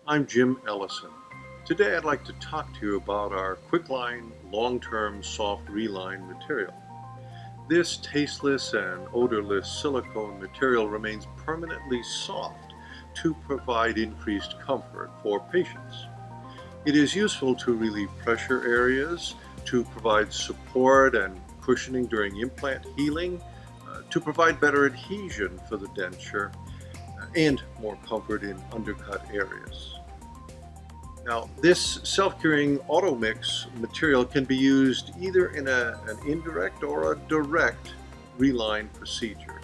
I'm Jim Ellison. Today I'd like to talk to you about our QuickLine long-term soft reline material. This tasteless and odorless silicone material remains permanently soft to provide increased comfort for patients. It is useful to relieve pressure areas, to provide support and cushioning during implant healing, to provide better adhesion for the denture, and more comfort in undercut areas. Now, this self-curing automix material can be used either in an indirect or a direct reline procedure.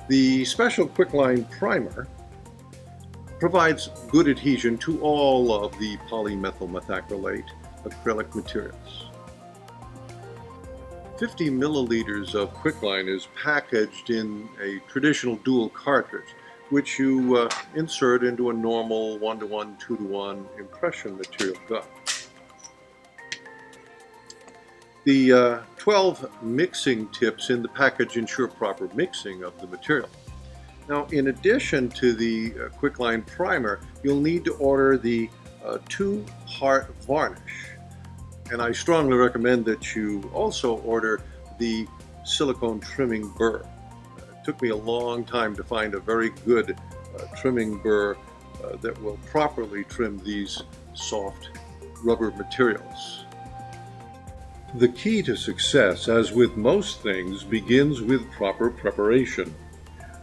The special QuickLine primer provides good adhesion to all of the polymethyl methacrylate acrylic materials. 50 milliliters of QuickLine is packaged in a traditional dual cartridge, which you insert into a normal 1-to-1, 2-to-1 impression material gun. The 12 mixing tips in the package ensure proper mixing of the material. Now, in addition to the QuickLine primer, you'll need to order the 2-part varnish. And I strongly recommend that you also order the silicone trimming burr. It took me a long time to find a very good trimming burr that will properly trim these soft rubber materials. The key to success, as with most things, begins with proper preparation.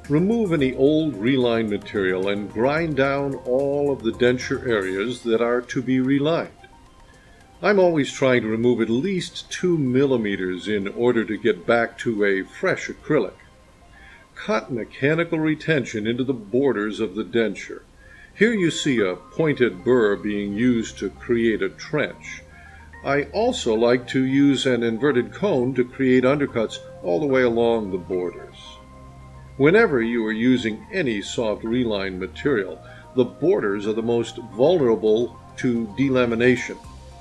Remove any old reline material and grind down all of the denture areas that are to be relined. I'm always trying to remove at least 2 millimeters in order to get back to a fresh acrylic. Cut mechanical retention into the borders of the denture. Here you see a pointed burr being used to create a trench. I also like to use an inverted cone to create undercuts all the way along the borders. Whenever you are using any soft reline material, the borders are the most vulnerable to delamination.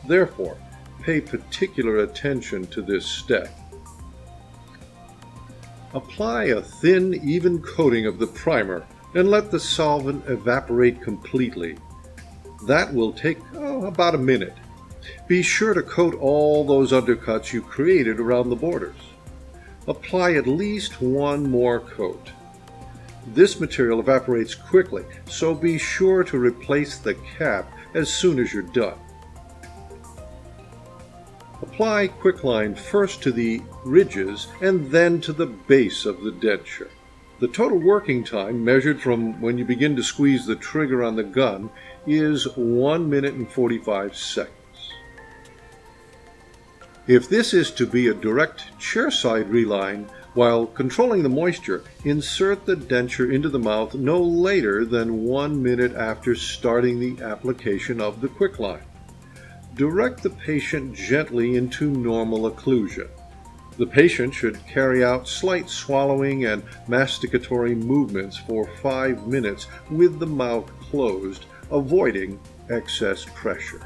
Therefore, pay particular attention to this step. Apply a thin, even coating of the primer and let the solvent evaporate completely. That will take about a minute. Be sure to coat all those undercuts you created around the borders. Apply at least one more coat. This material evaporates quickly, so be sure to replace the cap as soon as you're done. Apply QuickLine first to the ridges and then to the base of the denture. The total working time, measured from when you begin to squeeze the trigger on the gun, is 1 minute and 45 seconds. If this is to be a direct chairside reline, while controlling the moisture, insert the denture into the mouth no later than 1 minute after starting the application of the QuickLine. Direct the patient gently into normal occlusion. The patient should carry out slight swallowing and masticatory movements for 5 minutes with the mouth closed, avoiding excess pressure.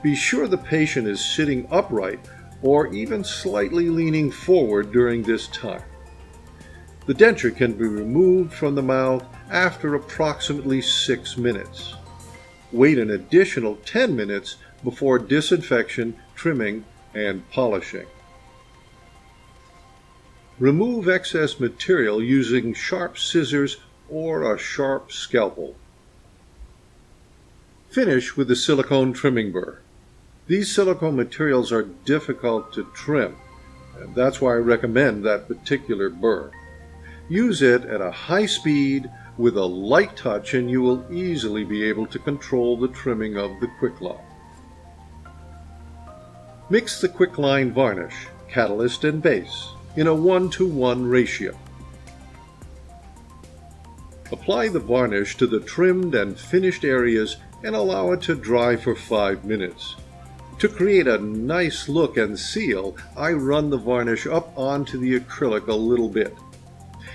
Be sure the patient is sitting upright or even slightly leaning forward during this time. The denture can be removed from the mouth after approximately 6 minutes. Wait an additional 10 minutes before disinfection, trimming, and polishing. Remove excess material using sharp scissors or a sharp scalpel. Finish with the silicone trimming burr. These silicone materials are difficult to trim, and that's why I recommend that particular burr. Use it at a high speed with a light touch and you will easily be able to control the trimming of the QuickLine. Mix the QuickLine varnish, catalyst, and base in a 1-to-1 ratio. Apply the varnish to the trimmed and finished areas and allow it to dry for 5 minutes. To create a nice look and seal, I run the varnish up onto the acrylic a little bit.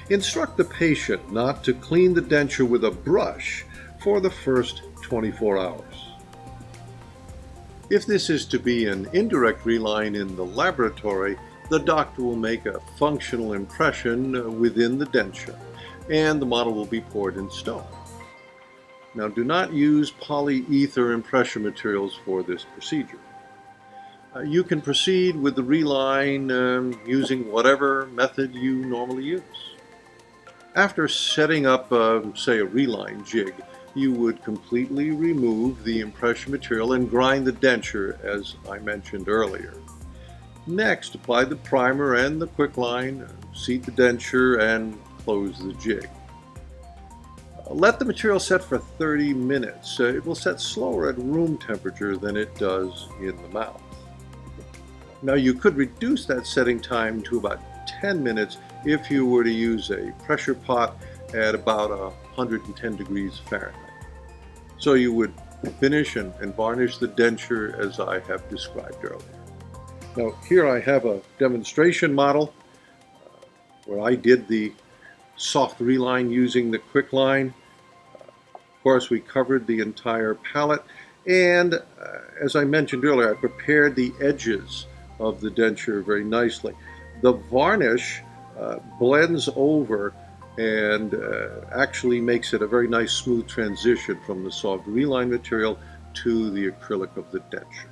Instruct the patient not to clean the denture with a brush for the first 24 hours. If this is to be an indirect reline in the laboratory, the doctor will make a functional impression within the denture, and the model will be poured in stone. Now, do not use polyether impression materials for this procedure. You can proceed with the reline using whatever method you normally use. After setting up, say, a reline jig, you would completely remove the impression material and grind the denture, as I mentioned earlier. Next, apply the primer and the QuickLine, seat the denture, and close the jig. Let the material set for 30 minutes. It will set slower at room temperature than it does in the mouth. Now, you could reduce that setting time to about 10 minutes if you were to use a pressure pot at about 110 degrees Fahrenheit. So you would finish and varnish the denture as I have described earlier. Now, here I have a demonstration model where I did the soft reline using the QuickLine. Of course, we covered the entire palette, and as I mentioned earlier, I prepared the edges of the denture very nicely. The varnish blends over and actually makes it a very nice smooth transition from the soft reline material to the acrylic of the denture.